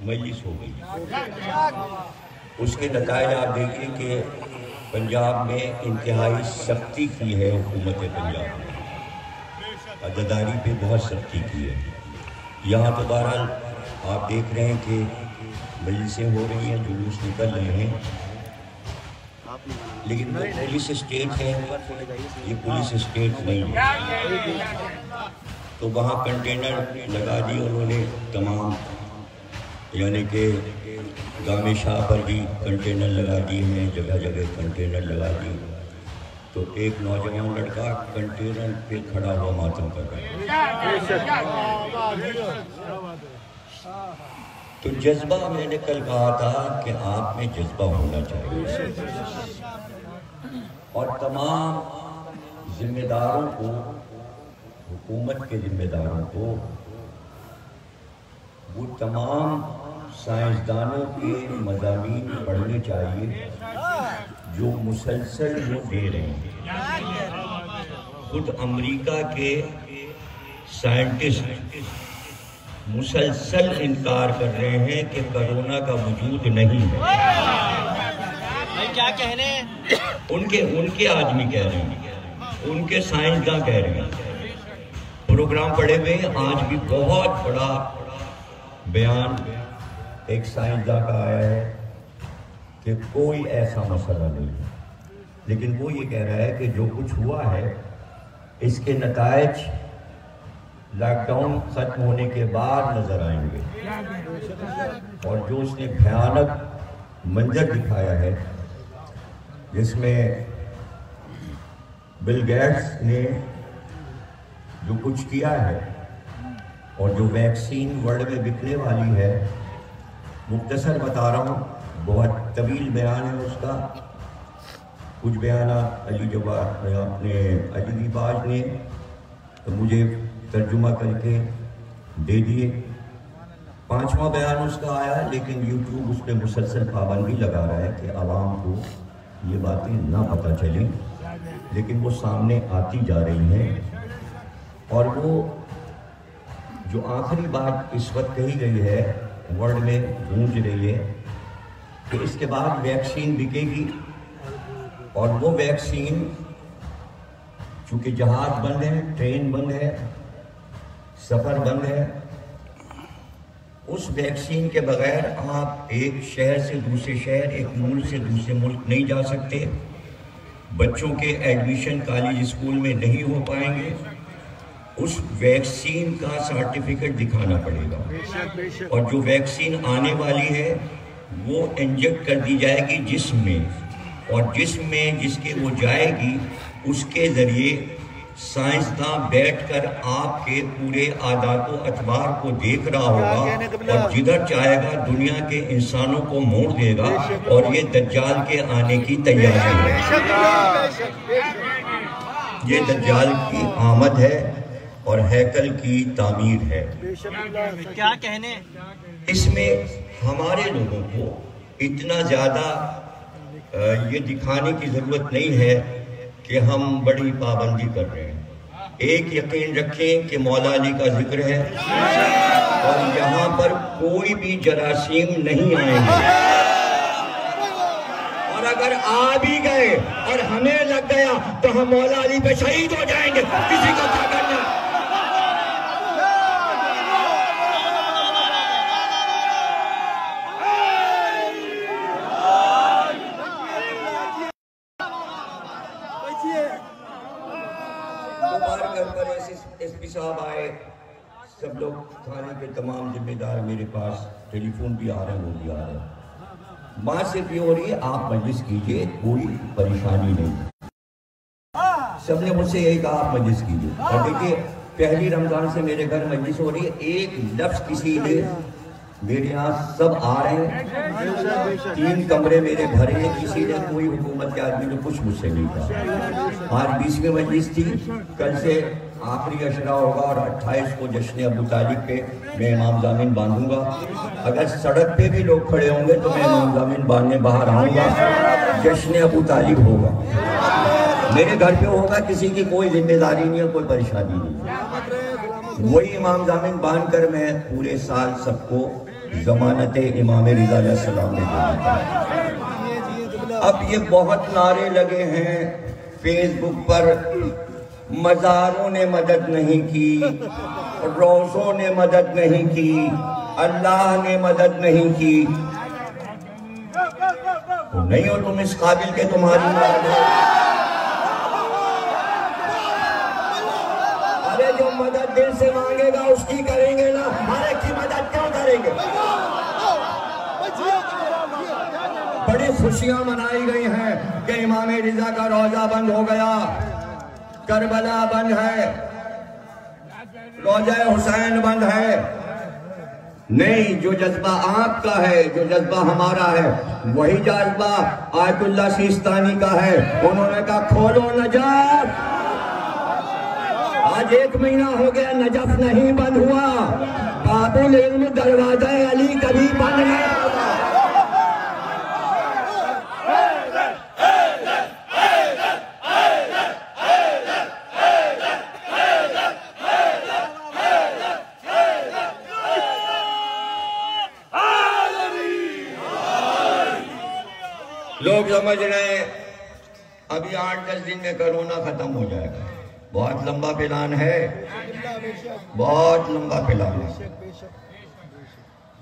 مجلس ہو گئی. اس کے نتائج آپ دیکھیں کہ پنجاب میں انتہائی سختی کی ہے حکومت پنجاب نے, عدداری پہ بہت سختی کی ہے. یہاں تو بہرحال آپ دیکھ رہے ہیں کہ مجلسیں ہو رہی ہیں, جلوس نکل رہے ہیں, لیکن وہ پولیس اسٹیٹ ہے, یہ پولیس اسٹیٹ نہیں ہے. تو وہاں کنٹینر لگا دی انہوں نے تمام, یعنی کہ گام شاہ پر بھی کنٹینر لگا دیے ہیں, جگہ جگہ کنٹینر لگا دی. تو ایک نوجوان لڑکا کنٹینر پہ کھڑا ہوا ماتم کر رہا ہے. تو جذبہ, میں نے کل کہا تھا کہ آپ میں جذبہ ہونا چاہیے, اور تمام ذمہ داروں کو, حکومت کے ذمہ داروں کو, وہ تمام سائنسدانوں کے مضامین پڑھنے چاہیے جو مسلسل وہ دے رہے ہیں. خود امریکہ کے سائنٹسٹ مسلسل انکار کر رہے ہیں کہ کرونا کا وجود نہیں ہے. کیا کہنے ان کے آدمی کہہ رہے ہیں, ان کے سائنسداں کہہ رہے ہیں. پروگرام پڑھے ہوئے آج بھی بہت بڑا بیان ایک سائنسداں کا آیا ہے کہ کوئی ایسا مسئلہ نہیں ہے, لیکن وہ یہ کہہ رہا ہے کہ جو کچھ ہوا ہے اس کے نتائج لاک ڈاؤن ختم ہونے کے بعد نظر آئیں گے. اور جو اس نے بھیانک منظر دکھایا ہے, جس میں بل گیٹس نے جو کچھ کیا ہے, اور جو ویکسین ورلڈ میں بکنے والی ہے, مختصر بتا رہا ہوں, بہت طویل بیان ہے اس کا. کچھ بیانات علی باج نے مجھے ترجمہ کر کے دے دیے. 5واں بیان اس کا آیا, لیکن یوٹیوب اس پہ مسلسل پابندی لگا رہا ہے کہ عوام کو یہ باتیں نہ پتہ چلیں, لیکن وہ سامنے آتی جا رہی ہیں. اور وہ جو آخری بات اس وقت کہی گئی ہے, ورلڈ میں گونج رہی ہے کہ اس کے بعد ویکسین بکے گی, اور وہ ویکسین چونکہ جہاز بند ہے, ٹرین بند ہے, سفر بند ہے, اس ویکسین کے بغیر آپ ایک شہر سے دوسرے شہر, ایک ملک سے دوسرے ملک نہیں جا سکتے. بچوں کے ایڈمیشن کالج اسکول میں نہیں ہو پائیں گے. اس ویکسین کا سرٹیفکیٹ دکھانا پڑے گا, اور جو ویکسین آنے والی ہے وہ انجیکٹ کر دی جائے گی جسم میں, اور جسم میں جس کے وہ جائے گی اس کے ذریعے سائنسداں بیٹھ کر آپ کے پورے عادات و اطوار کو دیکھ رہا ہوگا, اور جدھر چاہے گا دنیا کے انسانوں کو موڑ دے گا. اور یہ دجال کے آنے کی تیاری ہے, یہ دجال کی آمد ہے اور ہیکل کی تعمیر ہے. کیا کہنے اس میں ہمارے لوگوں کو اتنا زیادہ یہ دکھانے کی ضرورت نہیں ہے کہ ہم بڑی پابندی کر رہے ہیں. ایک یقین رکھیں کہ مولا علی کا ذکر ہے, اور یہاں پر کوئی بھی جراثیم نہیں آئیں گے, اور اگر آ بھی گئے اور ہمیں لگ گیا تو ہم مولا علی پہ شہید ہو جائیں گے. کسی کو کیا کرنا. ایس پی صاحب آئے, سب لوگ تھانے کے تمام ذمہ دار میرے پاس, ٹیلی فون بھی آ رہے ہیں, وہ بھی آ رہے ہیں. بات صرف یہ ہو رہی ہے آپ مجلس کیجئے, کوئی پریشانی نہیں. سب نے مجھ سے یہی کہا آپ مجلس کیجئے. اور دیکھیے پہلی رمضان سے میرے گھر مجلس ہو رہی ہے, ایک لفظ کسی نے, میرے یہاں سب آ رہے ہیں, 3 کمرے میرے بھرے ہیں, کسی نے کوئی حکومت کے آدمی نے کچھ مجھ سے نہیں کہا. آج 20ویں مجلس تھی, کل سے آخری عشرہ ہوگا, اور 28 کو جشن ابو طالب پہ میں امام ضامن باندھوں گا. اگر سڑک پہ بھی لوگ کھڑے ہوں گے تو میں امام ضامن باندھنے باہر آؤں گا. جشن ابو طالب ہوگا, میرے گھر پہ ہوگا, کسی کی کوئی ذمہ داری نہیں ہے, کوئی پریشانی نہیں. وہی امام ضامن باندھ کر میں پورے سال سب کو ضمانت امام رضا علیہ السلام نے دی۔ اب یہ بہت نعرے لگے ہیں فیس بک پر، مزاروں نے مدد نہیں کی، روزوں نے مدد نہیں کی، اللہ نے مدد نہیں کی۔ نہیں ہو تم اس قابل کے تمہاری مدد ہے؟ ارے جو مدد دل سے مانگے گا اس کی کریں گے نا، ہر ایک کی مدد کیوں کریں گے؟ بڑی خوشیاں منائی گئی ہیں کہ امام رضا کا روضہ بند ہو گیا، کربلا بند ہے، روضہ حسین بند ہے۔ نہیں، جو جذبہ آپ کا ہے، جو جذبہ ہمارا ہے، وہی جذبہ آیت اللہ سیستانی کا ہے۔ انہوں نے کہا کھولو نجف۔ آج 1 مہینہ ہو گیا نجف نہیں بند ہوا، باب العلم دروازہ علی کبھی بند نہیں ہوگا۔ لوگ سمجھ رہے ہیں ابھی 8-10 دن میں کرونا ختم ہو جائے گا، بہت لمبا پلان ہے، بہت لمبا پلان ہے۔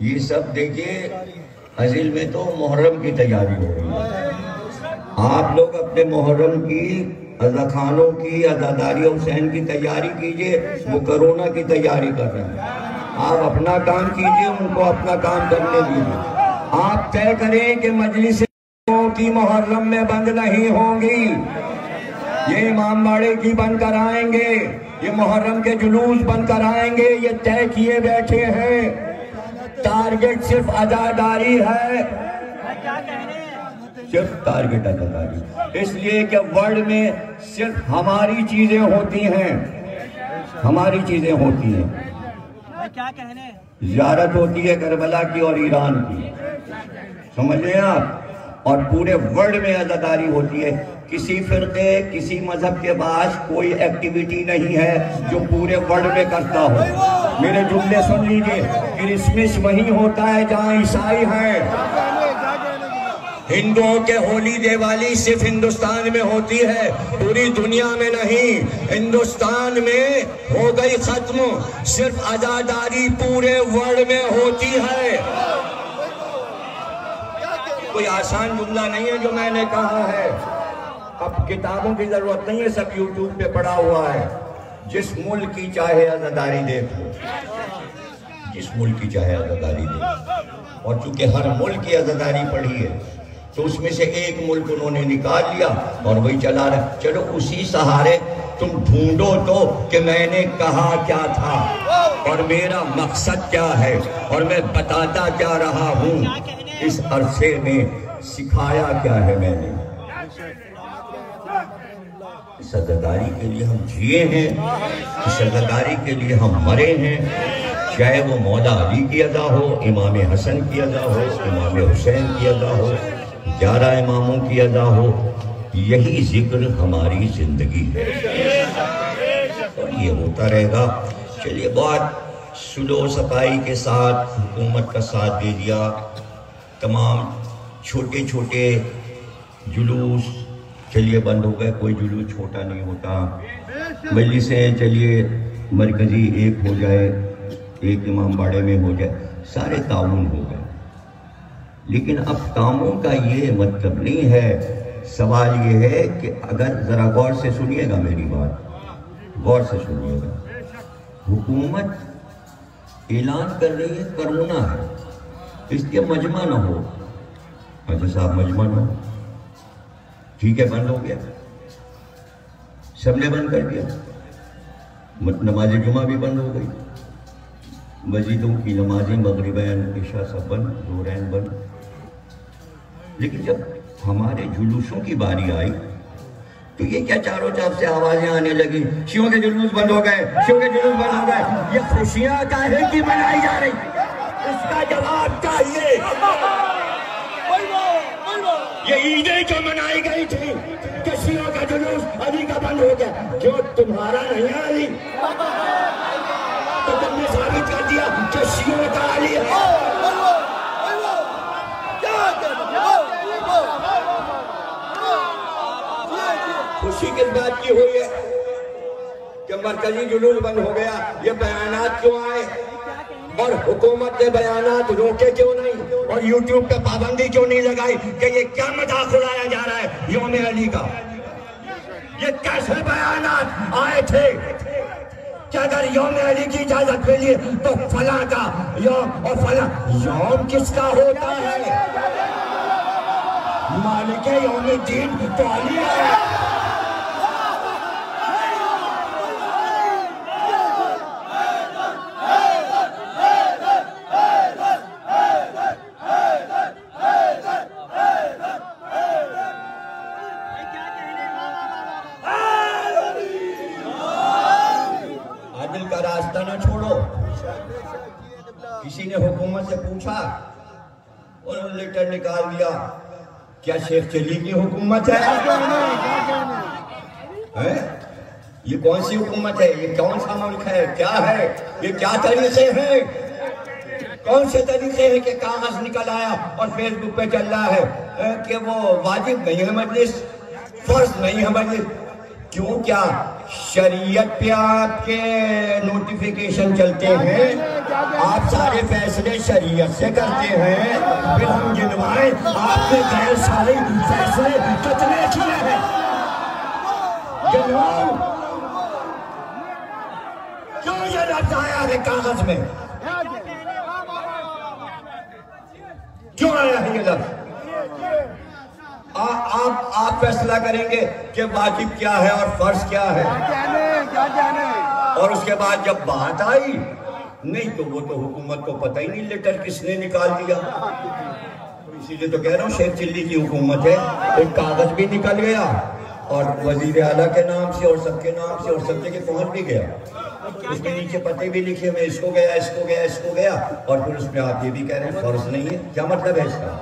یہ سب دیکھیے، اصل میں تو محرم کی تیاری ہو رہی ہے۔ آپ لوگ اپنے محرم کی، عزا خانوں کی، عزاداری حسین کی تیاری کیجئے، وہ کرونا کی تیاری کر رہے ہیں۔ آپ اپنا کام کیجئے، ان کو اپنا کام کرنے دیجئے۔ آپ طے کریں کہ مجلس کی محرم میں بند نہیں ہوں گی، یہ امام باڑے کی بند کرائیں گے، یہ محرم کے جلوس بند کرائیں گے، یہ طے کیے بیٹھے ہیں۔ ٹارگٹ صرف عزاداری ہے، صرف ٹارگٹ عزاداری، اس لیے کہ ورلڈ میں صرف ہماری چیزیں ہوتی ہیں، ہماری چیزیں ہوتی ہیں۔ کیا کہنے؟ زیارت ہوتی ہے کربلا کی اور ایران کی، سمجھ لیں آپ، اور پورے ورلڈ میں عزاداری ہوتی ہے۔ کسی فرقے، کسی مذہب کے پاس کوئی ایکٹیویٹی نہیں ہے جو پورے ورلڈ میں کرتا ہو۔ میرے جملے سن لیجئے، کرسمس وہیں ہوتا ہے جہاں عیسائی ہیں۔ ہندوؤں کے ہولی دیوالی صرف ہندوستان میں ہوتی ہے، پوری دنیا میں نہیں۔ ہندوستان میں ہو گئی ختم، صرف عزاداری پورے ورلڈ میں ہوتی ہے۔ کوئی آسان جملہ نہیں ہے جو میں نے کہا ہے، اب کتابوں کی ضرورت نہیں ہے، سب یوٹیوب پہ پڑا ہوا ہے۔ جس ملک کی چاہے عزاداری دیکھو، جس ملک کی چاہے عزاداری دیکھو، اور چونکہ ہر ملک کی عزاداری پڑھی ہے تو اس میں سے ایک ملک انہوں نے نکال لیا اور وہی چلا رہا۔ چلو اسی سہارے تم ڈھونڈو تو کہ میں نے کہا کیا تھا اور میرا مقصد کیا ہے اور میں بتاتا کیا رہا ہوں، اس عرصے میں سکھایا کیا ہے میں نے۔ اس عزاداری کے لیے ہم جیے ہیں، اس عزاداری کے لیے ہم مرے ہیں، چاہے وہ مولا علی کی ادا ہو، امام حسن کی ادا ہو، امام حسین کی ادا ہو، 11 اماموں کی ادا ہو، یہی ذکر ہماری زندگی ہے اور یہ ہوتا رہے گا۔ چلیے، بہت سلو صفائی کے ساتھ حکومت کا ساتھ دے دیا، تمام چھوٹے چھوٹے جلوس چلیے بند ہو گئے، کوئی جلوس چھوٹا نہیں ہوتا۔ مجلسیں چلیے مرکزی ایک ہو جائے، ایک امام باڑے میں ہو جائے، سارے تعاون ہو گئے۔ لیکن اب کاموں کا یہ مطلب نہیں ہے، سوال یہ ہے کہ اگر ذرا غور سے سنیے گا میری بات، غور سے سنیے گا۔ حکومت اعلان کر رہی ہے کرونا ہے، اس لیے مجمع نہ ہو۔ اچھا صاحب، مجمع نہ ہو، ٹھیک ہے، بند ہو گیا، سب نے بند کر دیا، نماز جمعہ بھی بند ہو گئی، مسجدوں کی نمازیں مغربین عشاء سب بند، ظہرین بند۔ لیکن جب ہمارے جلوسوں کی باری آئی تو یہ کیا چاروں طرف سے آوازیں آنے لگی، شیعوں کے جلوس بند ہو گئے، شیعوں کے جلوس بند ہو گئے، یہ خوشیاں کاہے کی منائی جا رہی؟ اس کا جواب چاہیے۔ یہ عیدیں جو منائی گئی تھی کہ شیعوں کا جلوس علی کا بند ہو گیا، جو تمہارا نہیں ہے علی، تو تم نے ثابت کر دیا کہ شیعوں کا علی ہے۔ خاموشی کس بات کی ہوئی ہے کہ مرکزی جلوس بند ہو گیا؟ یہ بیانات کیوں آئے اور حکومت نے بیانات روکے کیوں نہیں اور یوٹیوب پہ پابندی کیوں نہیں لگائی کہ یہ کیا مذاق اڑایا جا رہا ہے یوم علی کا؟ یہ کیسے بیانات آئے تھے کہ اگر یوم علی کی اجازت ملی تو فلاں کا یوم اور فلاں یوم کس کا ہوتا ہے؟ مالک یوم الدین تو علی ہے۔ عدل کا راستہ نہ چھوڑو۔ کسی نے حکومت سے پوچھا انہوں نے لیٹر نکال دیا، کیا شیخ چلی کی حکومت ہے؟ یہ کون سی حکومت ہے؟ یہ کون سا ملک ہے؟ کیا ہے؟ یہ کیا طریقے ہیں؟ کون سے طریقے ہیں کہ کاغذ نکل آیا اور فیس بک پہ چل رہا ہے کہ وہ واجب نہیں ہے مجلس، فرض نہیں ہے مجلس؟ کیوں کیا شریعت پہ آپ کے نوٹیفیکیشن چلتے ہیں؟ آپ سارے فیصلے شریعت سے کرتے ہیں، پھر ہم گنوائیں آپ نے غیر سارے فیصلے کتنے کیے ہیں؟ گنواؤ۔ کیوں یہ لفظ آیا ہے کاغذ میں؟ کیوں آیا ہے یہ لفظ؟ آپ فیصلہ کریں گے کہ واجب کیا ہے اور فرض کیا ہے، اور اس کے بعد جب بات آئی نہیں تو وہ تو حکومت کو پتہ ہی نہیں لیٹر کس نے نکال دیا۔ اسی لیے تو کہہ رہا ہوں شیخ چلی کی حکومت ہے، ایک کاغذ بھی نکل گیا اور وزیر اعلیٰ کے نام سے اور سب کے نام سے اور سب جگہ پہنچ بھی گیا، اس کے نیچے پتے بھی لکھے میں اس کو گیا اس کو گیا اس کو گیا، اور پھر اس میں آپ یہ بھی کہہ رہے ہیں فرض نہیں ہے۔ کیا مطلب ہے اس کا؟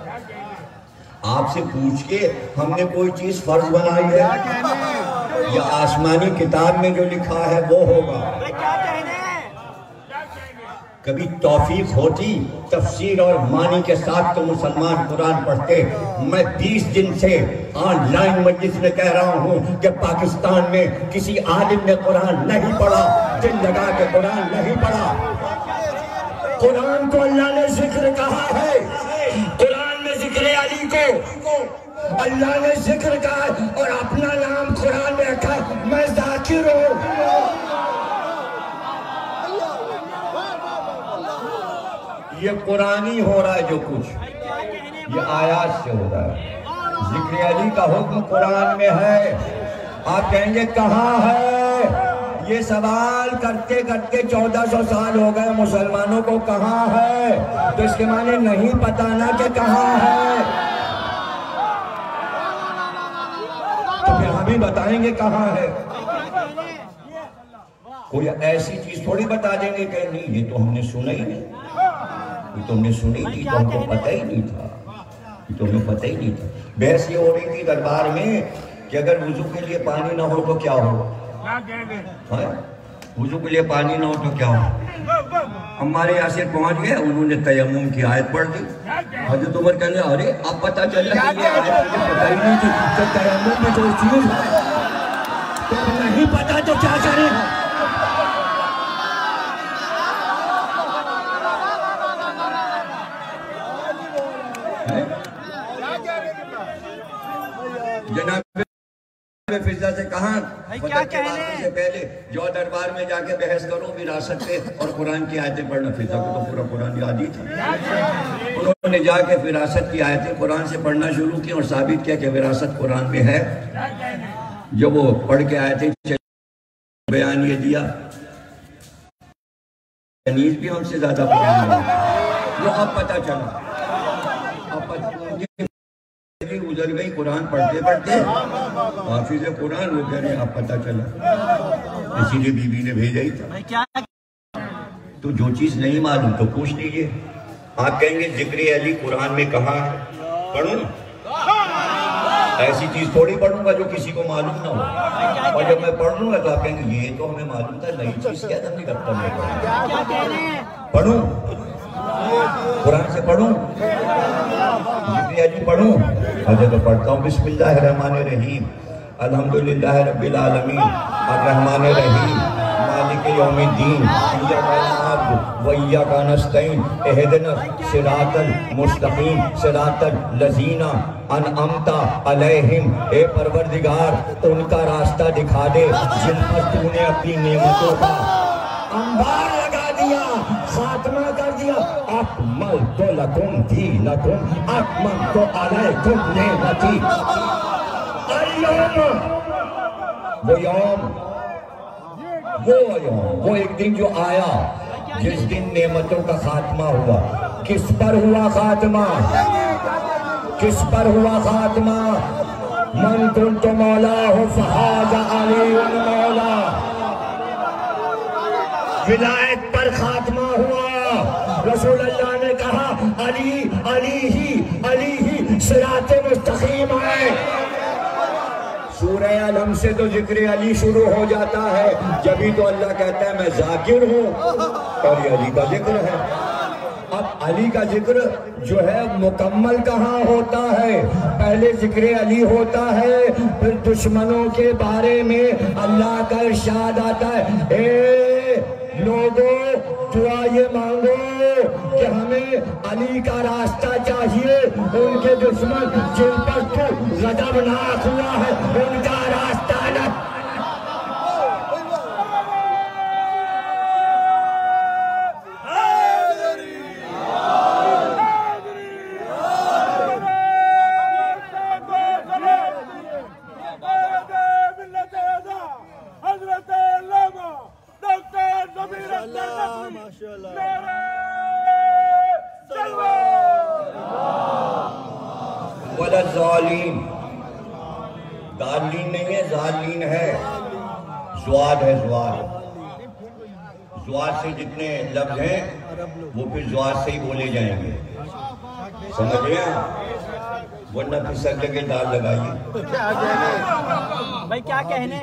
آپ سے پوچھ کے ہم نے کوئی چیز فرض بنائی ہے یا آسمانی کتاب میں جو لکھا ہے وہ ہوگا؟ کبھی توفیق ہوتی تفسیر اور معنی کے ساتھ تو مسلمان قرآن پڑھتے۔ میں 20 دن سے آن لائن مجلس میں کہہ رہا ہوں کہ پاکستان میں کسی عالم نے قرآن نہیں پڑھا، دل لگا کے قرآن نہیں پڑھا۔ قرآن کو اللہ نے ذکر کہا ہے، قرآن میں ذکر علی کو اللہ نے ذکر کہا اور اپنا نام قرآن میں رکھا، میں ذاکر ہوں۔ یہ قرآنی ہو رہا ہے جو کچھ، یہ آیات سے ہو رہا ہے۔ ذکر علی کا حکم قرآن میں ہے، آپ کہیں گے کہاں ہے؟ یہ سوال کرتے کرتے 1400 سال ہو گئے مسلمانوں کو، کہاں ہے؟ تو اس کے معنی نہیں پتہ نا کہ کہاں ہے، تو پھر ہم ہی بتائیں گے کہاں ہے۔ کوئی ایسی چیز تھوڑی بتا دیں گے کہ نہیں یہ تو ہم نے سنا ہی نہیں، یہ تو ہم نے سنی تھی تو ہم کو پتہ ہی نہیں تھا، یہ تو ہمیں پتہ ہی نہیں تھا۔ بحث یہ ہو رہی تھی دربار میں کہ اگر وضو کے لیے پانی نہ ہو تو کیا ہو؟ وضو کے لیے پانی نہ ہو تو کیا ہو؟ ہمارے یہاں سے پہنچ گئے، انہوں نے تیمم کی آیت پڑھ دی۔ حضرت عمر کہنے ارے اب پتہ چلا کہ یہ آیت مجھے پتہ ہی نہیں تھی کہ تیمم میں کوئی چیز ہے، تو نہیں پتہ تو کیا کریں؟ جناب فضا سے کہاں فتح کے واقعے سے پہلے جو دربار میں جا کے بحث کرو وراثت پہ اور قرآن کی آیتیں پڑھنا، فضا کو تو پورا قرآن یاد ہی تھا۔ انہوں نے جا کے وراثت کی آیتیں قرآن سے پڑھنا شروع کی اور ثابت کیا کہ وراثت قرآن میں ہے۔ جب وہ پڑھ کے آیتیں بیان یہ دیا، تنیز بھی ہم سے زیادہ پڑھا ہے، وہ اب پتہ چلا، اب گزر گئی قرآن پڑھتے پڑھتے حافظ قرآن وہ کہہ رہے ہیں اب پتہ چلا، اسی لیے بی بی نے بھیجا ہی تھا۔ تو جو چیز نہیں معلوم تو پوچھ لیجئے۔ آپ کہیں گے ذکر علی قرآن میں کہاں ہے؟ پڑھوں ایسی چیز تھوڑی پڑھوں گا جو کسی کو معلوم نہ ہو، اور جب میں پڑھ لوں گا تو آپ کہیں گے یہ تو ہمیں معلوم تھا، نئی چیز کیا تھا نہیں کرتا میں پڑھوں، قرآن سے پڑھوں، ذکر علی پڑھوں۔ میں تو پڑھتا ہوں بسم اللہ الرحمن الرحیم الحمدللہ رب العالمین الرحمن الرحیم مالک یوم الدین ایاک نعبد و ایاک نستعین اہدنا الصراط المستقیم صراط الذین انعمت علیہم، اے پروردگار ان کا راستہ دکھا دے جن پر تو نے اپنی نعمتوں کا انبار لگا دیا، خاتمہ کر دیا۔ اکملت لکم دینکم اتممت علیکم نعمتی۔ وہ ایک دن جو آیا جس دن نعمتوں کا خاتمہ ہوا، کس پر ہوا خاتمہ؟ کس پر ہوا خاتمہ؟ من کنت مولاہ فہذا علی مولا، ولایت پر خاتمہ ہوا۔ رسول اللہ نے کہا علی ہی صراط مستقیم ہے۔ سورہ علم سے تو ذکر علی شروع ہو جاتا ہے، جبھی تو اللہ کہتا ہے میں ذاکر ہوں، اور یہ علی کا ذکر ہے۔ اب علی کا ذکر جو ہے مکمل کہاں ہوتا ہے؟ پہلے ذکر علی ہوتا ہے، پھر دشمنوں کے بارے میں اللہ کا ارشاد آتا ہے، اے لوگوں دعا یہ مانگو کہ ہمیں علی کا راستہ چاہیے، ان کے دشمن جن پر تو غضبناک ہوا ہے ان کا راستہ نہ۔ ظالین، دالین نہیں ہے، ظالین ہے، زواد ہے، زواد سے جتنے لفظ ہیں وہ پھر زواد سے ہی بولے جائیں گے، سمجھ رہے ہیں؟ ورنہ پھر سب جگہ دال لگائیے۔ بھائی کیا کہنے؟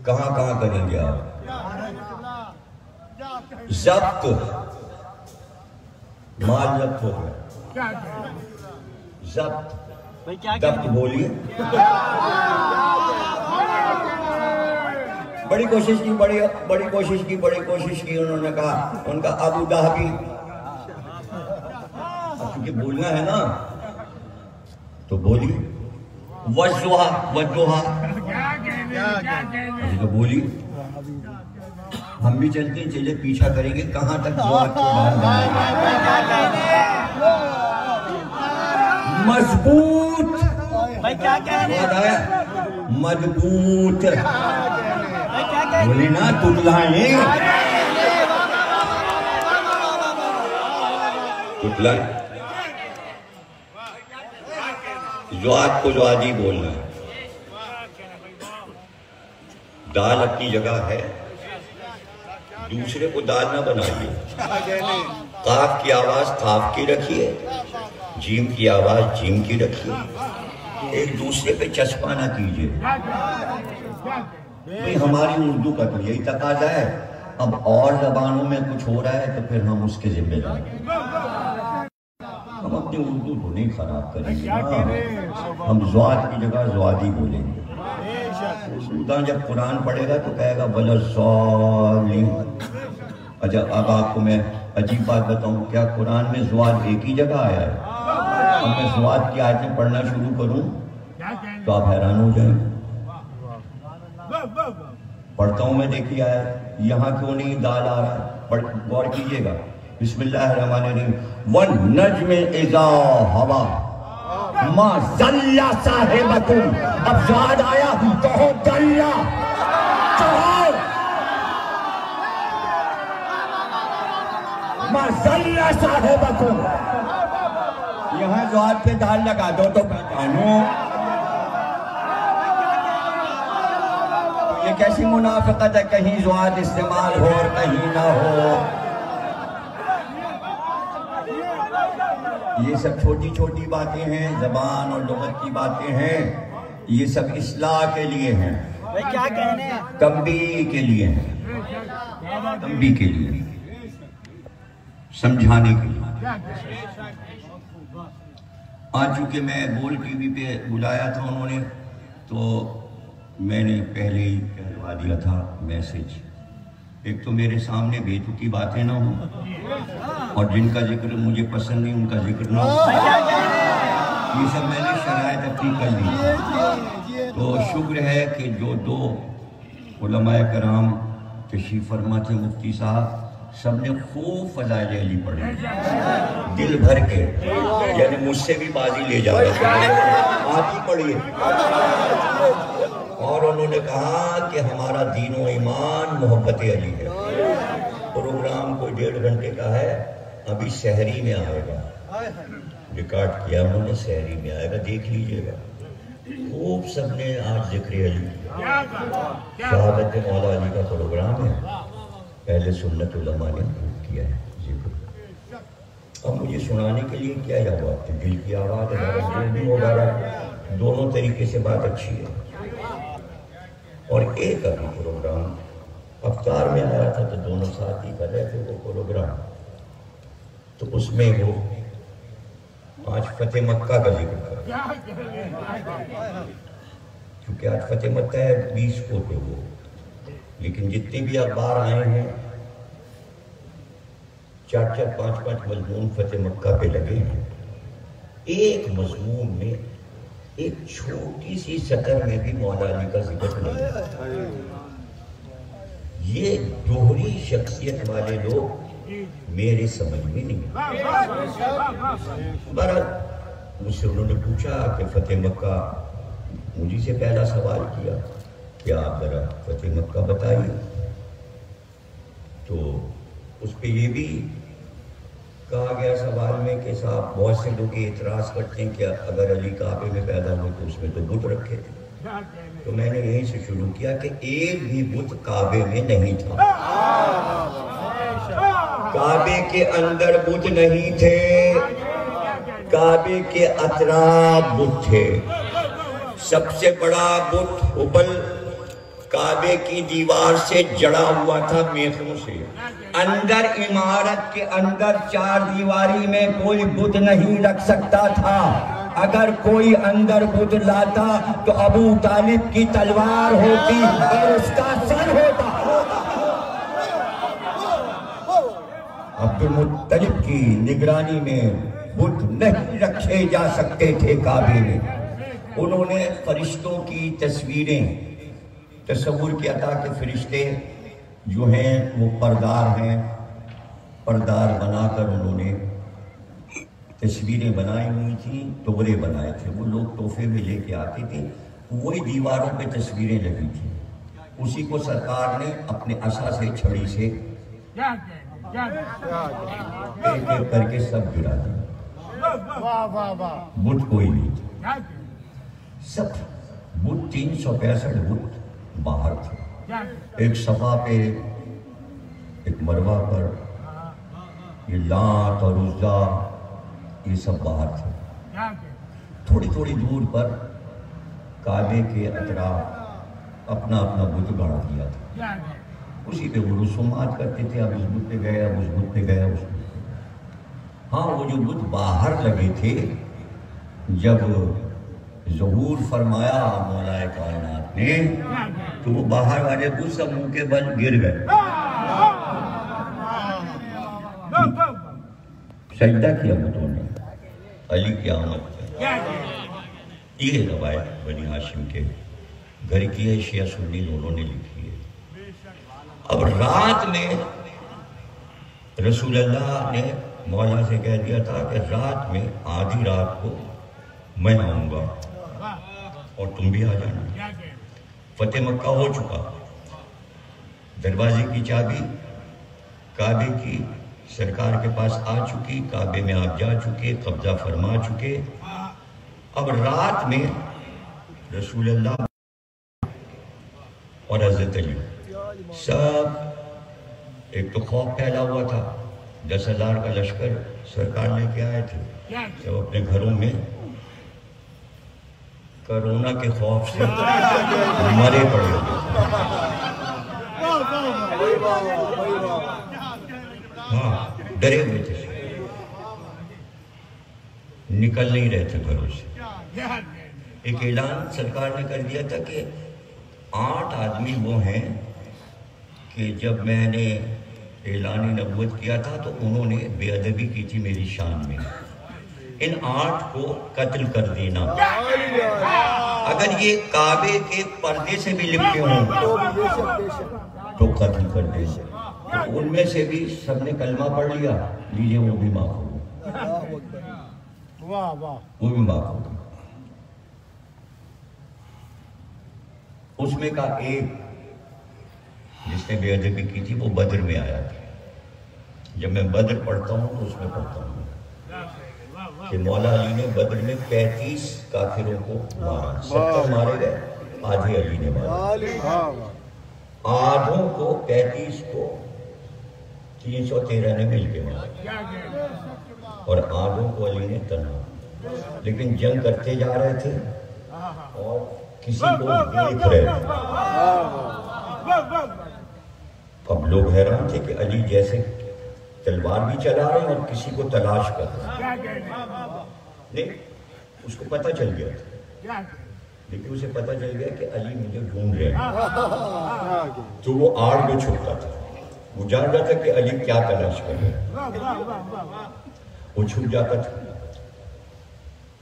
کہاں کریں گے آپ؟ ضبط، مال ضبط ہو گیا، ضبط ضبط بولیے۔ بڑی کوشش کی انہوں نے کہا، ان کا ابو دہبی، کیونکہ بولنا ہے نا تو بولیے، وجوہا تو بولیے۔ ہم بھی چلتے چلے پیچھا کریں گے کہاں تک زواد کو ڈالنا ہے۔ مضبوط، کیا کہنے؟ مضبوط بولی نا، تتلائیں زواد کو زوادی بولنا ہے۔ دال اپنی جگہ ہے، دوسرے کو دال نہ بنائیے۔ قاف کی آواز قاف کی رکھیے، جیم کی آواز جیم کی رکھیے، ایک دوسرے پہ چسپا نہ کیجیے۔ ہماری اردو کا تو یہی تقاضا ہے، اب اور زبانوں میں کچھ ہو رہا ہے تو پھر ہم اس کے ذمہ دار ہیں۔ ہم اپنی اردو کو نہیں خراب کریں گے، ہم زواد کی جگہ زوادی بولیں گے۔ سلطان جب قرآن پڑھے گا تو کہے گا وَلَضَّالِّينَ۔ اچھا اب آپ کو میں عجیب بات بتاؤں، کیا قرآن میں زواد ایک ہی جگہ آیا ہے؟ اب میں زواد کی آیتیں پڑھنا شروع کروں تو آپ حیران ہو جائیں گے۔ پڑھتا ہوں میں، دیکھیے آیا یہاں کیوں نہیں دال آ رہا، غور کیجئے گا۔ بسم اللہ الرحمن الرحیم، وَالنَّجْمِ إِذَا هَوَىٰ مَا ضَلَّ صَاحِبُكُمْ۔ اب زواد آیا کہو ضَلَّ، کہو مَا ضَلَّ صَاحِبُكُمْ۔ یہاں زواد پہ دال لگا دو تو پہچانو۔ یہ کیسی منافقت ہے، کہیں زواد استعمال ہو اور کہیں نہ ہو۔ یہ سب چھوٹی چھوٹی باتیں ہیں، زبان اور لغت کی باتیں ہیں، یہ سب اصلاح کے لیے ہیں، کیا کہنے؟ تنبیہ کے لیے ہیں، تنبیہ کے لیے، سمجھانے کے لیے۔ آج چونکہ میں گول ٹی وی پہ بلایا تھا انہوں نے، تو میں نے پہلے ہی کہلوا دیا تھا میسج، ایک تو میرے سامنے بےتکی باتیں نہ ہوں، اور جن کا ذکر مجھے پسند نہیں ان کا ذکر نہ ہو، یہ سب میں نے شرائط اپنی کر لی۔ تو شکر ہے کہ جو دو علماء کرام تشریف فرما تھے، مفتی صاحب، سب نے خوب فضائل علی پڑھے دل بھر کے، یعنی مجھ سے بھی بازی لے جا رہے تھے، آپ ہی پڑھیے۔ اور انہوں نے کہا کہ ہمارا دین و ایمان محبت علی ہے۔ پروگرام کوئی 1.5 گھنٹے کا ہے، ابھی سحری میں آئے گا، ریکارڈ کیا انہوں نے، سحری میں آئے گا، دیکھ لیجئے گا۔ خوب سب نے آج ذکر علی کیا، شہادت مولا علی کا پروگرام ہے، پہلے سنت علماء نے کیا ہے ذکر۔ اب مجھے سنانے کے لیے کیا ہے، آپ کے دل کی آواز ہے، جو بھی ہوگا، دونوں طریقے سے بات اچھی ہے۔ اور ایک ابھی پروگرام افطار میں آیا تھا تو دونوں ساتھ ہی کر رہے تھے وہ پروگرام، تو اس میں وہ آج فتح مکہ کا ذکر کر رہا ہے، کیونکہ آج فتح مکہ ہے، 20 کو تھے وہ، لیکن جتنے بھی اخبار آئے ہیں 4-4 5-5 مضمون فتح مکہ پہ لگے ہیں۔ ایک مضمون میں ایک چھوٹی سی سطر میں بھی مولا علی کا ذکر نہیں ہے۔ یہ دوہری شخصیت والے لوگ میرے سمجھ میں نہیں۔ بہرحال مجھ سے انہوں نے پوچھا کہ فتح مکہ، مجھے سے پہلا سوال کیا کہ آپ ذرا فتح مکہ بتائیے، تو اس پہ یہ بھی کہا گیا سوال میں کہ صاحب بہت سے لوگ اعتراض کرتے ہیں کہ اگر علی کعبے میں پیدا ہوئے تو اس میں تو بت رکھے تھے، تو میں نے یہیں سے شروع کیا کہ ایک بھی بت کعبے میں نہیں تھا، کعبے کے اندر بت نہیں تھے، کعبے کے اطراف بت تھے۔ سب سے بڑا بت ہبل کعبے کی دیوار سے جڑا ہوا تھا میخوں سے، اندر عمارت کے اندر 4 دیواری میں کوئی بت نہیں رکھ سکتا تھا، اگر کوئی اندر بت لاتا تو ابو طالب کی تلوار ہوتی اور اس کا سر ہوتا۔ عبد المطلب کی نگرانی میں بت نہیں رکھے جا سکتے تھے کعبے میں۔ انہوں نے فرشتوں کی تصویریں تصور کیا تھا کہ فرشتے جو ہیں وہ پردار ہیں، پردار بنا کر انہوں نے تصویریں بنائی ہوئی تھیں، ٹکڑے بنائے تھے، وہ لوگ تحفے میں لے کے آتے تھے، وہی دیواروں پہ تصویریں لگی تھیں، اسی کو سرکار نے اپنے عصا سے، چھڑی سے ایک ایک کر کے سب گرا دیا، بت کوئی نہیں تھا، سب بت 365 بت باہر تھے، ایک صفا پہ، ایک مروہ پر، یہ لات اور عزا، یہ سب باہر تھے۔ تھوڑی تھوڑی دور پر کعبے کے اطراف اپنا اپنا بت گاڑ دیا تھا، اسی پہ وہ رسومات کرتے تھے، اب اس بت پہ گئے، اب اس بت پہ گئے، اس بت پہ۔ ہاں وہ جو بت باہر لگے تھے، جب ظہور فرمایا مولا کائنات نے تو وہ باہر والے بت سب منہ کے بل گر گئے، سجدہ کیا بتوں نے علی کی آمد پہ۔ یہ روایت بنی ہاشم کے گھر کی ہے، شیعہ سنی دونوں نے لکھی ہے۔ اب رات میں رسول اللہ نے مولا سے کہہ دیا تھا کہ رات میں آدھی رات کو میں آؤں گا اور تم بھی آ جانا۔ فتح مکہ ہو چکا، دروازے کی چابی کعبے کی سرکار کے پاس آ چکی، کعبے میں آپ جا چکے، قبضہ فرما چکے۔ اب رات میں رسول اللہ اور حضرت علی سب، ایک تو خوف پھیلا ہوا تھا، 10,000 کا لشکر سرکار لے کے آئے تھے، سب اپنے گھروں میں کرونا کے خوف سے مرے پڑے ہوئے، ہاں ڈرے ہوئے تھے۔ نکل نہیں رہے تھے گھروں سے. ایک اعلان سرکار نے کر دیا تھا کہ 8 آدمی وہ ہیں کہ جب میں نے اعلان نبوت کیا تھا تو انہوں نے بے ادبی کی تھی میری شان میں. ان 8 کو قتل کر دینا. اگر یہ کعبے کے پردے سے بھی لپٹے ہوں تو قتل کر دینا. تو ان میں سے بھی سب نے کلمہ پڑھ لیا, لیجیے وہ بھی معاف ہو گئے, وہ بھی معاف ہو گئے. اس میں کا ایک جس نے بے ادبی کی تھی وہ بدر میں آیا تھا. جب میں بدر پڑھتا ہوں تو اس میں پڑھتا ہوں کہ مولا علی نے بدر میں 35 کافروں کو مارا. 70 مارے گئے, آدھے علی نے مارا. آدھوں کو 35 کو 313 نے مل کے مارا اور آدھوں کو علی نے تنہا. لیکن جنگ کرتے جا رہے تھے اور کسی کو دیکھ رہے تھے. اب لوگ حیران تھے کہ علی جیسے تلوار بھی چلا رہے ہیں اور کسی کو تلاش کر رہے ہیں. نہیں, اس کو پتہ چل گیا تھا, لیکن اسے پتہ چل گیا کہ علی مجھے ڈھونڈ رہے ہیں. تو وہ آڑ میں چھپتا تھا. وہ جان رہا تھا کہ علی کیا تلاش کر رہے ہیں. وہ چھپ جاتا تھا,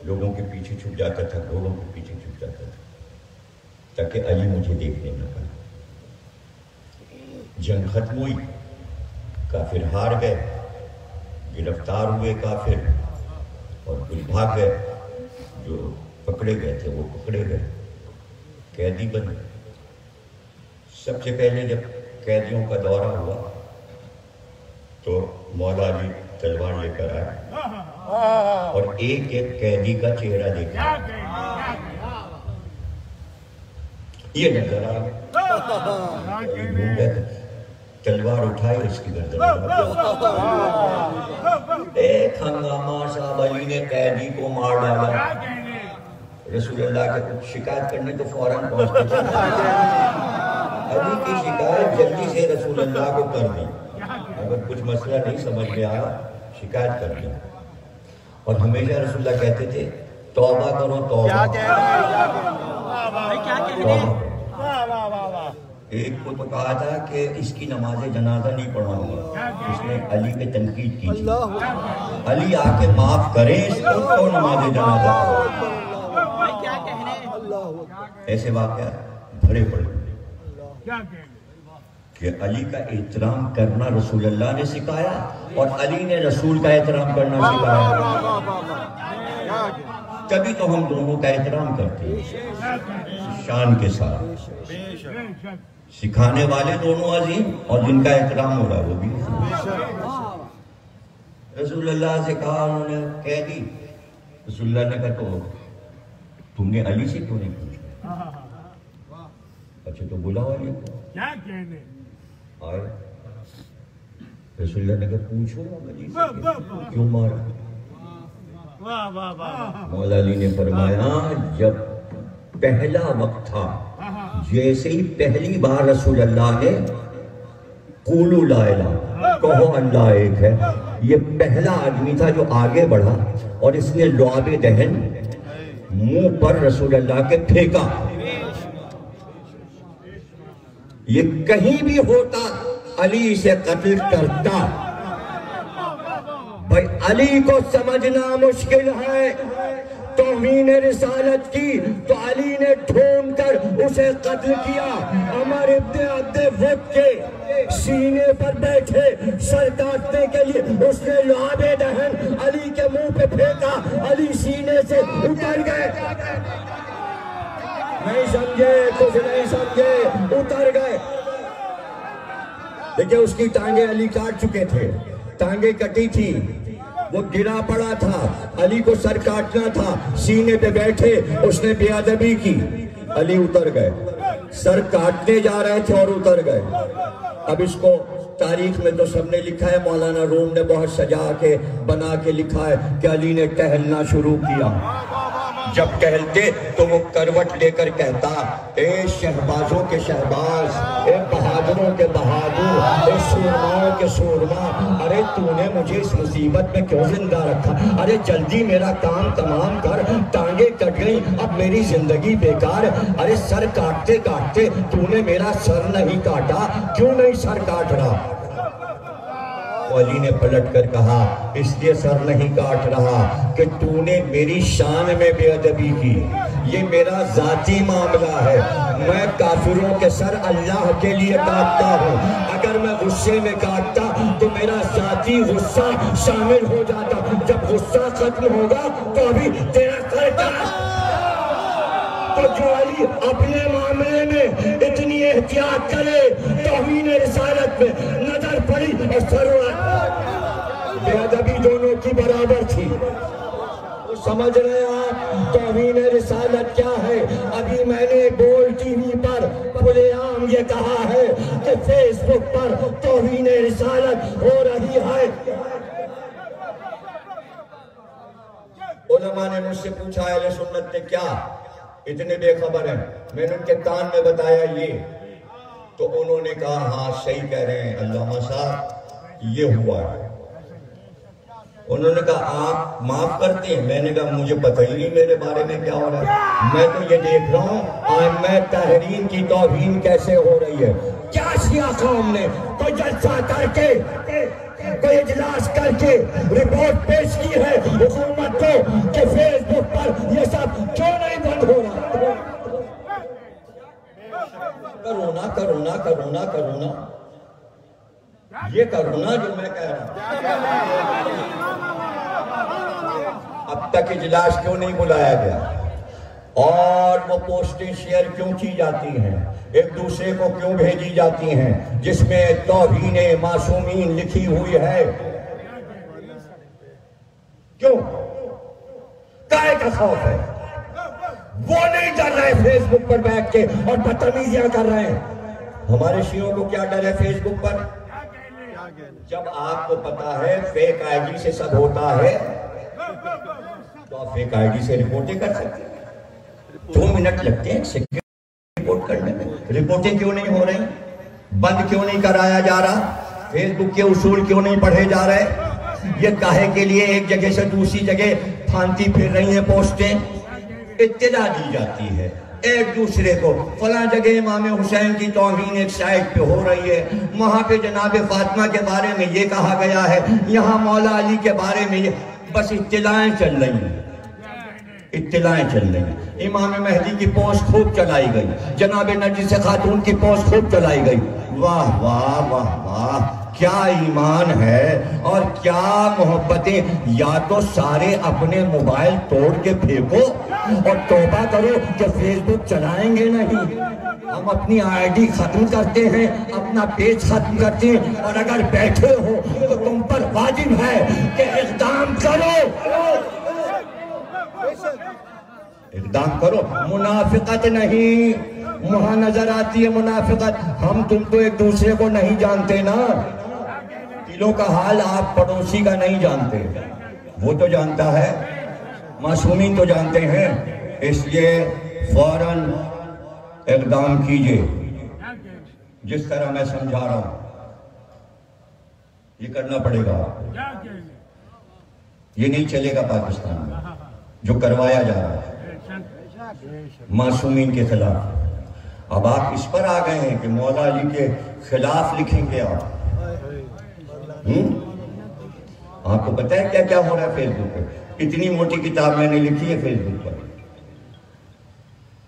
لوگوں کے پیچھے چھپ جاتا تھا, گھوڑوں کے پیچھے چھپ جاتا تھا تاکہ علی مجھے دیکھنے نہ پائے. جنگ ختم ہوئی, کافر ہار گئے, گرفتار ہوئے کافر اور کچھ بھاگ گئے. جو پکڑے گئے تھے وہ پکڑے گئے, قیدی بن گئے. سب سے پہلے جب قیدیوں کا دورہ ہوا تو مولا علی تلوار لے کر آئے اور ایک ایک قیدی کا چہرہ دیکھا. یہ نظر آ گیا, تلوار اٹھائی, اس کی گردن ایک ہنگامہ. صاحب علی نے قیدی کو مار ڈالا. رسول اللہ کے کچھ شکایت کرنے تو فوراً پہنچتے تھے. علی کی شکایت جلدی سے رسول اللہ کو کر دی. اگر کچھ مسئلہ نہیں سمجھ میں آیا شکایت کر دیا. اور ہمیشہ رسول اللہ کہتے تھے توبہ کرو, توبہ. ایک کو تو کہا تھا کہ اس کی نماز جنازہ نہیں پڑھاؤں گا. اس نے علی پہ تنقید کی تھی. علی آ کے معاف کرے اس کو نماز جنازہ پڑھو. ایسے واقعات بھرے پڑے کہ علی کا احترام کرنا رسول اللہ نے سکھایا اور علی نے رسول کا احترام کرنا سکھایا. تبھی تو ہم دونوں کا احترام کرتے ہیں شان کے ساتھ. سکھانے والے دونوں عظیم اور جن کا احترام ہو رہا ہے وہ بھی. رسول اللہ سے کہا, انہوں نے کہہ دی. رسول اللہ نے کہا تو تم نے علی سے کیوں نہیں پوچھا؟ اچھا تو بلاؤ علی کو. آئے رسول اللہ نے کہا پوچھو علی سے کیوں مارا. مولا علی نے فرمایا جب پہلا وقت تھا, جیسے ہی پہلی بار رسول اللہ نے قولوا لا الہ, کہو اللہ ایک ہے, یہ پہلا آدمی تھا جو آگے بڑھا اور اس نے لعاب دہن منہ پر رسول اللہ کے پھینکا. یہ کہیں بھی ہوتا علی سے قتل کرتا. بھائی علی کو سمجھنا مشکل ہے. توہین رسالت کی تو علی نے ڈھونڈ کر اسے قتل کیا. عمر ابن عبد ود کے سینے پر بیٹھے سر کاٹنے کے لیے اس نے لعاب دہن علی کے منہ پہ پھینکا. علی سینے سے اتر گئے. نہیں سمجھے, کچھ نہیں سمجھے, اتر گئے. دیکھیں اس کی ٹانگیں علی کاٹ چکے تھے, ٹانگیں کٹی تھی, وہ گرا پڑا تھا. علی کو سر کاٹنا تھا, سینے پہ بیٹھے اس نے بے ادبی کی. علی اتر گئے, سر کاٹنے جا رہے تھے اور اتر گئے. اب اس کو تاریخ میں تو سب نے لکھا ہے, مولانا روم نے بہت سجا کے بنا کے لکھا ہے کہ علی نے ٹہلنا شروع کیا. جب ٹہلتے تو وہ کروٹ لے کر کہتا اے شہبازوں کے شہباز، اے بہادروں کے بہادر، اے سورماؤں کے سورما، ارے تو نے مجھے اس مصیبت میں کیوں زندہ رکھا؟ ارے جلدی میرا کام تمام کر، ٹانگیں کٹ گئی، اب میری زندگی بیکار۔ ارے سر کاٹتے کاٹتے تو نے میرا سر نہیں کاٹا، کیوں نہیں سر کاٹ رہا؟ علی نے پلٹ کر کہا اس لیے سر نہیں کاٹ رہا کہ تو نے میری شان میں بے ادبی کی، یہ میرا ذاتی معاملہ ہے، میں کافروں کے سر اللہ کے لیے کاٹتا ہوں، اگر میں غصے میں کاٹتا تو میرا ذاتی غصہ شامل ہو جاتا، جب غصہ ختم ہوگا تو ابھی تیرا سر کاٹ۔ تو جو علی اپنے معاملے میں اتنی احتیاط کرے، توہین رسالت میں نظر پڑی اور سرور بے ادبی دونوں کی برابر تھی۔ سمجھ رہے آپ توہین رسالت کیا ہے؟ ابھی میں نے بول ٹی وی پر کھلے عام یہ کہا ہے کہ فیس بک پر توہین رسالت ہو رہی ہے۔ علماء نے مجھ سے پوچھا اہل سنت نے کیا اتنے بے خبر ہیں؟ میں نے ان کے کان میں بتایا یہ، تو انہوں نے کہا ہاں صحیح کہہ رہے ہیں علامہ صاحب، یہ ہوا ہے۔ انہوں نے کہا آپ معاف کرتے ہیں؟ میں نے کہا مجھے پتہ ہی نہیں میرے بارے میں کیا ہو رہا ہے، میں تو یہ دیکھ رہا ہوں ائمہ تحریم کی توہین کیسے ہو رہی ہے۔ کیا شیعہ قوم نے کوئی جلسہ کر کے، کوئی اجلاس کر کے رپورٹ پیش کی ہے حکومت کو کہ فیس بک پر یہ سب کیوں نہیں بند ہو رہا؟ کرونا کرونا کرونا کرونا، یہ کرونا جو میں کہہ رہا ہوں، اب تک اجلاس کیوں نہیں بلایا گیا؟ اور وہ پوسٹیں شیئر کیوں کی جاتی ہیں، ایک دوسرے کو کیوں بھیجی جاتی ہیں جس میں توہین معصومین لکھی ہوئی ہے؟ کیوں؟ کائے کا خوف ہے؟ وہ نہیں ڈر رہے فیس بک پر بیٹھ کے اور بدتمیزیاں کر رہے ہیں۔ ہمارے شیعوں کو کیا ڈر ہے فیس بک پر؟ جب آپ کو پتا ہے فیک آئی ڈی سے سب ہوتا ہے تو آپ فیک آئی ڈی سے رپورٹیں کر سکتے ہیں۔ 2 منٹ لگتے ہیں سیکنڈ رپورٹ کرنے میں، رپورٹیں کیوں نہیں ہو رہی؟ بند کیوں نہیں کرایا جا رہا؟ فیس بک کے اصول کیوں نہیں پڑھے جا رہے؟ یہ کاہے کے لیے ایک جگہ سے دوسری جگہ پھانتی پھر رہی ہیں پوسٹیں؟ اطلاع دی جاتی ہے ایک دوسرے کو، فلاں جگہ امام حسین کی توہین ایک سائٹ پہ ہو رہی ہے، وہاں پہ جناب فاطمہ کے بارے میں یہ کہا گیا ہے، یہاں مولا علی کے بارے میں یہ، بس اطلاعیں چل رہی ہیں، اطلاعیں چل رہی ہیں۔ امام مہدی کی پوسٹ خوب چلائی گئی، جناب نرجس خاتون کی پوسٹ خوب چلائی گئی۔ واہ واہ واہ واہ، کیا ایمان ہے اور کیا محبتیں! یا تو سارے اپنے موبائل توڑ کے پھینکو اور توبہ کرو کہ فیس بک چلائیں گے نہیں، ہم اپنی آئی ڈی ختم کرتے ہیں، اپنا پیج ختم کرتے ہیں، اور اگر بیٹھے ہو تو تم پر واجب ہے کہ اقدام کرو، اقدام کرو، منافقت نہیں۔ وہاں نظر آتی ہے منافقت، ہم تم تو ایک دوسرے کو نہیں جانتے نا، دلوں کا حال آپ پڑوسی کا نہیں جانتے، وہ تو جانتا ہے، معصومین تو جانتے ہیں، اس لیے فوراً اقدام کیجئے۔ جس طرح میں سمجھا رہا ہوں یہ کرنا پڑے گا، یہ نہیں چلے گا پاکستان میں جو کروایا جا رہا ہے معصومین کے خلاف۔ اب آپ اس پر آ گئے ہیں کہ مولا علی کے خلاف لکھیں گے آپ، آپ کو پتہ ہے کیا کیا ہو رہا ہے فیس بک پر؟ اتنی موٹی کتاب میں نے لکھی ہے فیس بک پر،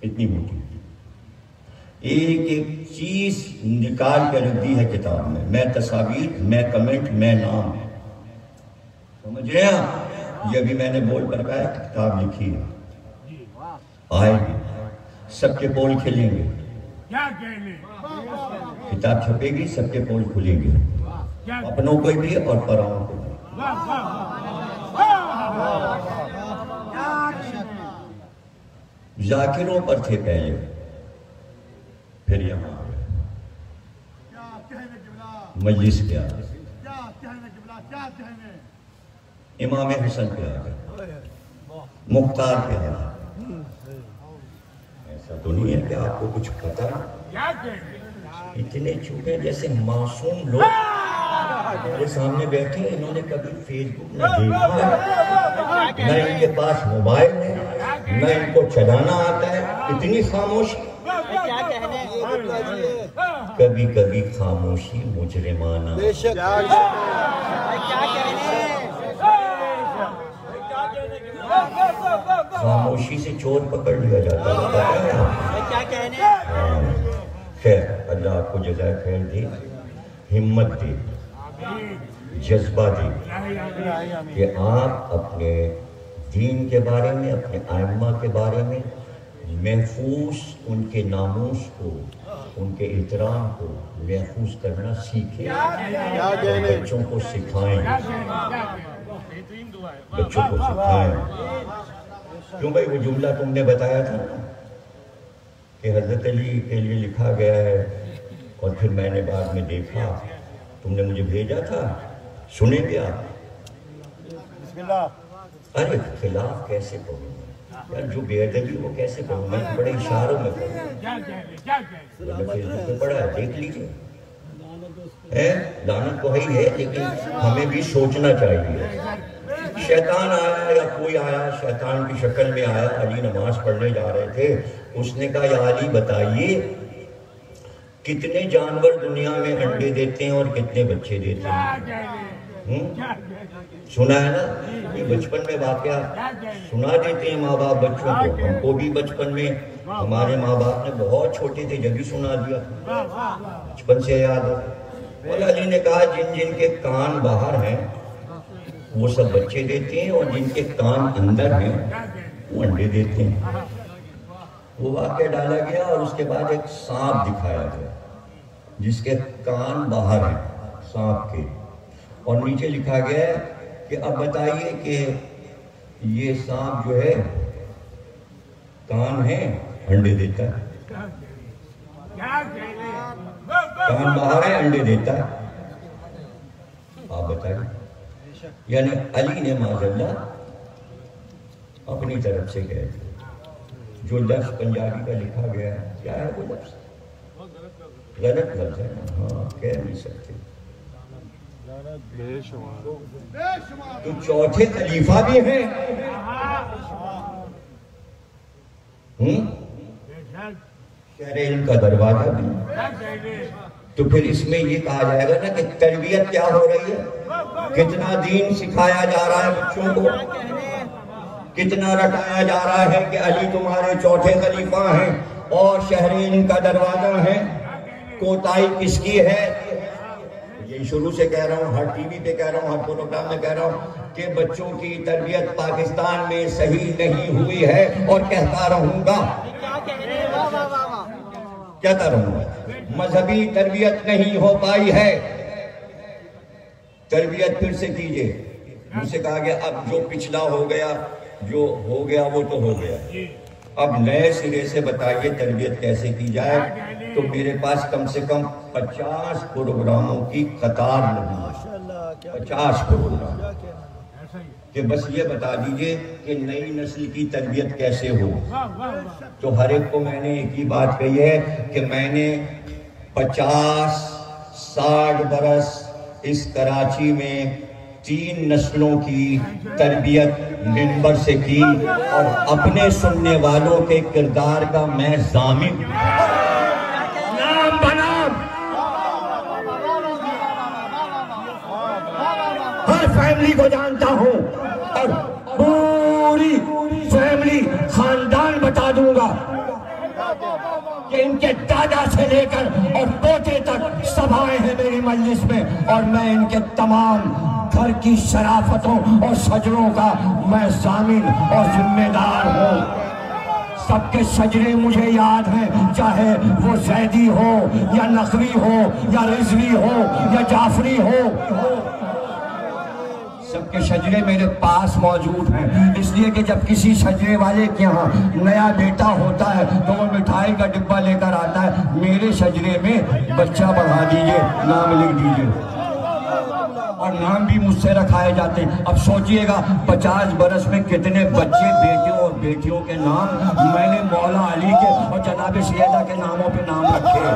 اتنی موٹی، ایک ایک چیز نکال کے رکھ دی ہے کتاب میں، میں تصاویر، میں کمنٹ، میں نام، سمجھ رہے ہیں؟ یہ بھی میں نے بول پر کہا ہے کتاب لکھی ہے، آئے گی، سب کے پول کھلیں گے، کتاب چھپے گی، سب کے پول کھلیں گے، اپنوں کو بھی اور پراؤں کو بھی۔ ذاکروں پر تھے پہلے، پھر یہاں مجلس پہ آ گئے، امام حسن پہ آ گئے، مختار پہ آ گئے، ایسا تو نہیں ہے کہ آپ کو کچھ پتا؟ اتنے چھوٹے جیسے معصوم لوگ میرے سامنے بیٹھے، انہوں نے کبھی فیس بک نہ دیکھا، نہ ان کے پاس موبائل ہے، نہ ان کو چلانا آتا ہے، اتنی خاموشی۔ کیا کہنے؟ کبھی کبھی خاموشی مجرمانہ، کیا کہنے؟ خاموشی سے چور پکڑ لیا جاتا ہے۔ کیا کہنے؟ خیر، اللہ آپ کو جزائے خیر دے، ہمت دے، جذبہ دے کہ آپ اپنے دین کے بارے میں، اپنے ائمہ کے بارے میں محفوظ ان کے ناموس کو، ان کے احترام کو محفوظ کرنا سیکھیں، بچوں کو سکھائیں، بچوں کو سکھائیں۔ کیوں بھائی وہ جملہ تم نے بتایا تھا کہ حضرت علی کے لیے لکھا گیا ہے، اور پھر میں نے بعد میں دیکھا، تم نے مجھے بھیجا تھا، سنیں گے آپ؟ ارے خلاف کیسے پڑھوں یار، جو بے ادبی وہ کیسے پڑھوں؟ میں بڑے اشاروں میں پڑھوں، میں نے فیس بک پہ پڑھا ہے، دیکھ لیجیے۔ لعنت تو ہی ہے، لیکن ہمیں بھی سوچنا چاہیے۔ شیطان آیا یا کوئی آیا، شیطان کی شکل میں آیا، علی نماز پڑھنے جا رہے تھے، اس نے کہا یا علی بتائیے کتنے جانور دنیا میں انڈے دیتے ہیں اور کتنے بچے دیتے ہیں؟ سنا ہے نا، یہ بچپن میں واقعہ سنا دیتے ہیں ماں باپ بچوں کو، ہم کو بھی بچپن میں ہمارے ماں باپ نے بہت چھوٹے تھے جب ہی سنا دیا، بچپن سے یاد ہے۔ اور علی نے کہا جن جن کے کان باہر ہیں وہ سب بچے دیتے ہیں، اور جن کے کان اندر ہیں وہ انڈے دیتے ہیں۔ وہ واقعہ ڈالا گیا اور اس کے بعد ایک سانپ دکھایا گیا جس کے کان باہر ہیں سانپ کے، اور نیچے لکھا گیا ہے کہ اب بتائیے کہ یہ سانپ جو ہے کان ہے انڈے دیتا ہے، کان باہر ہے انڈے دیتا ہے، آپ بتائیے۔ یعنی علی نے معاذاللہ اپنی طرف سے کہہ دیا۔ جو لفظ پنجابی کا لکھا گیا ہے، کیا ہے وہ لفظ؟ غلط لفظ ہے، ہاں کہہ نہیں سکتے۔ تو چوتھے خلیفہ بھی ہیں، شہر علم کا دروازہ بھی، تو پھر اس میں یہ کہا جائے گا نا کہ تربیت کیا ہو رہی ہے، کتنا دین سکھایا جا رہا ہے بچوں کو، کتنا رٹایا جا رہا ہے کہ علی تمہارے چوتھے خلیفہ ہیں اور شہر علم کا دروازہ ہے۔ کوتاہی کس کی ہے؟ یہ شروع سے کہہ رہا ہوں، ہر ٹی وی پہ کہہ رہا ہوں، ہر پروگرام میں کہہ رہا ہوں کہ بچوں کی تربیت پاکستان میں صحیح نہیں ہوئی ہے، اور کہتا رہوں گا، کہتا رہوں گا، مذہبی تربیت نہیں ہو پائی ہے۔ تربیت پھر سے کیجئے، مجھ سے کہا گیا اب جو پچھلا ہو گیا، جو ہو گیا وہ تو ہو گیا، اب نئے سرے سے بتائیے تربیت کیسے کی جائے۔ تو میرے پاس کم سے کم 50 پروگراموں کی قطار نہیں ہے، 50 پروگرام، کہ بس یہ بتا دیجئے کہ نئی نسل کی تربیت کیسے ہو۔ تو ہر ایک کو میں نے ایک ہی بات کہی ہے کہ میں نے 50-60 برس اس کراچی میں 3 نسلوں کی تربیت منبر سے کی، اور اپنے سننے والوں کے کردار کا میں ضامن، نام بنام ہر فیملی کو جانتا ہوں، اور پوری فیملی خاندان بتا دوں گا کہ ان کے دادا سے لے کر اور پوتے تک سب آئے ہیں میری مجلس میں، اور میں ان کے تمام گھر کی شرافتوں اور شجروں کا میں ضامن اور ذمہ دار ہوں۔ سب کے شجرے مجھے یاد ہیں، چاہے وہ زیدی ہو یا نقوی ہو یا رضوی ہو یا جعفری ہو، سب کے شجرے میرے پاس موجود ہیں۔ اس لیے کہ جب کسی شجرے والے کے یہاں نیا بیٹا ہوتا ہے تو وہ مٹھائی کا ڈبہ لے کر آتا ہے، میرے شجرے میں بچہ بڑھا دیجئے، نام لکھ دیجئے، اور نام بھی مجھ سے رکھائے جاتے ہیں۔ اب سوچئے گا 50 برس میں کتنے بچے بیٹے اور بیٹیوں کے نام میں نے مولا علی کے اور جناب سیدہ کے ناموں پہ نام رکھے.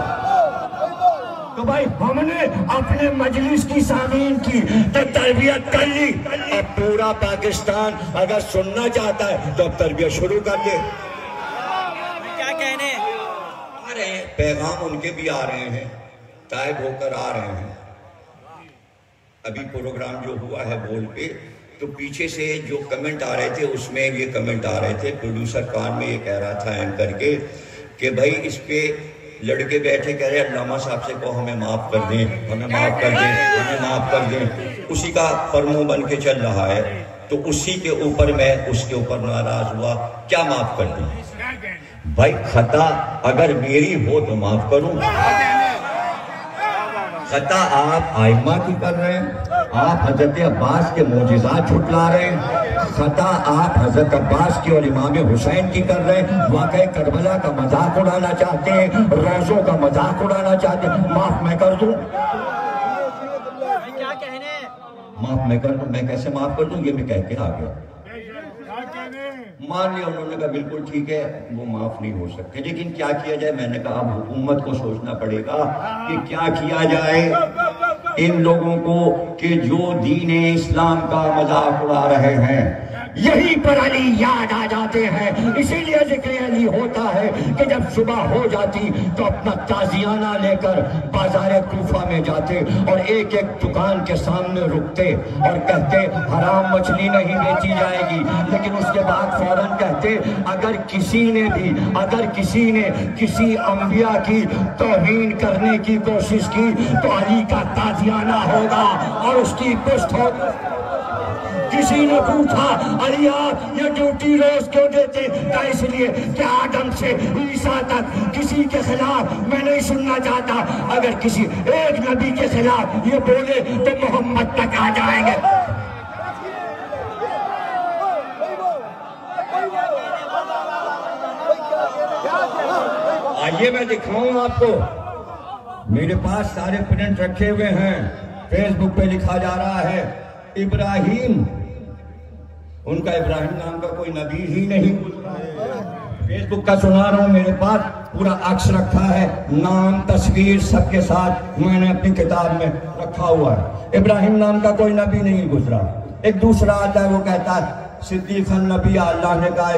تو بھائی ہم نے اپنے مجلس کی سامعین کی تو تربیت کر لی. اب پورا پاکستان اگر سننا چاہتا ہے تو اب تربیت شروع کر دے. کیا کہنے آ رہے ہیں پیغام ان کے بھی آ رہے ہیں, تائب ہو کر آ رہے ہیں. ابھی پروگرام جو ہوا ہے بول پہ تو پیچھے سے جو کمنٹ آ رہے تھے اس میں یہ کمنٹ آ رہے تھے, پروڈیوسر کان میں یہ کہہ رہا تھا اینکر کے کہ بھائی اس پہ لڑکے بیٹھے کہہ رہے علامہ صاحب سے کو ہمیں معاف کر دیں, ہمیں معاف کر دیں, ہمیں معاف کر دیں. اسی کا فرمو بن کے چل رہا ہے. تو اسی کے اوپر میں اس کے اوپر ناراض ہوا. کیا معاف کر دیں بھائی؟ خطا اگر میری ہو تو معاف کروں. خطا آپ آئمہ کی کر رہے ہیں, آپ حضرت عباس کے معجزات چھٹلا رہے ہیں. خطا آپ حضرت عباس کی اور امام حسین کی کر رہے ہیں. واقعہ کربلا کا مذاق اڑانا چاہتے ہیں, روزوں کا مذاق اڑانا چاہتے ہیں. معاف میں کر دوں, کیا کہنے معاف میں کر دوں. میں کیسے معاف کر دوں؟ یہ میں کہہ کے آ گیا. مان لیا انہوں نے کہا بالکل ٹھیک ہے, وہ معاف نہیں ہو سکتے. لیکن کیا کیا جائے؟ میں نے کہا اب حکومت کو سوچنا پڑے گا کہ کیا کیا جائے ان لوگوں کو کہ جو دین اسلام کا مذاق اڑا رہے ہیں. یہی پر علی یاد آ جاتے ہیں. اسی لیے ذکر علی ہوتا ہے کہ جب صبح ہو جاتی تو اپنا تازیانہ لے کر بازار کوفہ میں جاتے اور ایک ایک دکان کے سامنے رکتے اور کہتے حرام مچھلی نہیں بیچی جائے گی. لیکن اس کے بعد فوراً کہتے اگر کسی نے کسی انبیاء کی توہین کرنے کی کوشش کی تو علی کا تازیانہ ہوگا اور اس کی پشت ہوگی. کسی نے پوچھا علی آپ یہ ڈیوٹی روز کیوں دیتے؟ کہا اس لیے کہ آدم سے عیسیٰ تک کسی کے خلاف میں نہیں سننا چاہتا. اگر کسی ایک نبی کے خلاف یہ بولے تو محمد تک آ جائیں گے. آئیے میں دکھاؤں آپ کو, میرے پاس سارے پرنٹ رکھے ہوئے ہیں. فیس بک پہ لکھا جا رہا ہے ابراہیم, ان کا ابراہیم نام کا کوئی نبی ہی نہیں. فیس بک کا سنا رہا ہوں, میرے پاس پورا عکس رکھا ہے, نام تصویر سب کے ساتھ میں نے اپنی کتاب میں رکھا ہوا ہے. ابراہیم نام کا کوئی نبی نہیں گزرا. ایک دوسرا آتا ہے وہ کہتا ہے صدیق النبی, اللہ نے کہا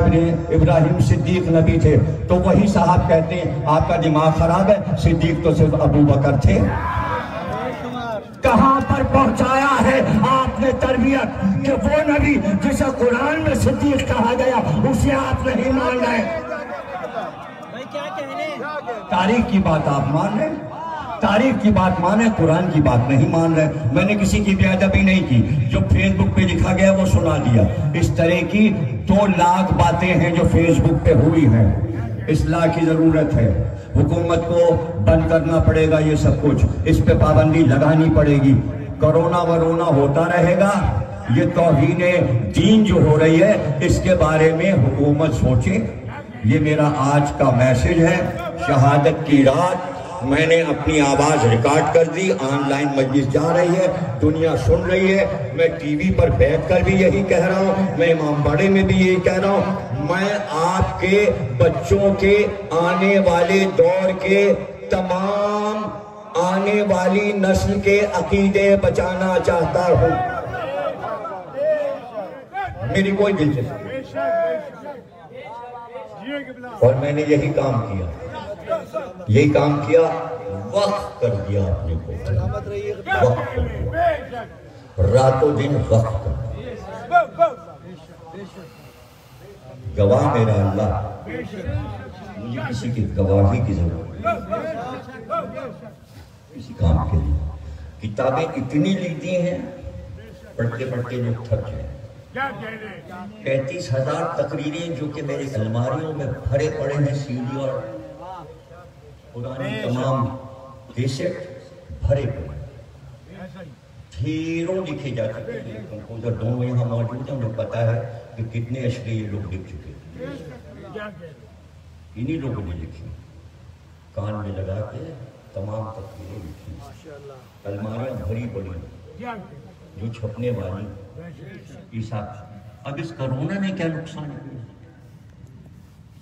ابراہیم صدیق نبی تھے. تو وہی صاحب کہتے ہیں آپ کا دماغ خراب ہے, صدیق تو صرف ابو بکر تھے. کہاں پر پہنچایا ہے آپ نے تربیت کہ وہ نبی جسے قرآن میں صدیق کہا گیا اسے آپ نہیں مان رہے. کیا کہنے تاریخ کی بات آپ مان رہے, تاریخ کی بات مانے, قرآن کی بات نہیں مان رہے. میں نے کسی کی بے ادبی نہیں کی, جو فیس بک پہ لکھا گیا وہ سنا دیا. اس طرح کی 2 لاکھ باتیں ہیں جو فیس بک پہ ہوئی ہیں. اصلاح کی ضرورت ہے. حکومت کو بند کرنا پڑے گا یہ سب کچھ, اس پہ پابندی لگانی پڑے گی. کرونا ورونا ہوتا رہے گا. یہ توہین دین جو ہو رہی ہے اس کے بارے میں حکومت سوچے. یہ میرا آج کا میسج ہے. شہادت کی رات میں نے اپنی آواز ریکارڈ کر دی, آن لائن مجلس جا رہی ہے, دنیا سن رہی ہے. میں ٹی وی پر بیٹھ کر بھی یہی کہہ رہا ہوں, میں امام باڑے میں بھی یہی کہہ رہا ہوں. میں آپ کے بچوں کے آنے والے دور کے تمام آنے والی نسل کے عقیدے بچانا چاہتا ہوں. میری کوئی دلچسپی, اور میں نے یہی کام کیا, وقت کر دیا اپنے کو, وقت کر دیا, راتوں دن وقت کر دیا. گواہ میرا اللہ, مجھے کسی کی گواہی کی ضرورت کسی کام کے لیے. کتابیں اتنی لکھتی ہیں, پڑھتے پڑھتے لوگ تھک جائیں. 35,000 تقریریں جو کہ میرے الماریوں میں بھرے پڑے ہیں, سی ڈی اور پرانی تمام کیسٹ بھرے پڑے, ڈھیروں لکھے جا چکے ہیں. کمپوزر دونوں یہاں موجود ہیں, انہیں پتا ہے کہ کتنے اشعرے یہ لوگ لکھ چکے ہیں. انہی لوگوں نے لکھی, کان میں لگا کے تمام تقریریں لکھی, الماریاں بھری پڑی جو چھپنے والی. اب اس کرونا نے کیا نقصان کیا؟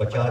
50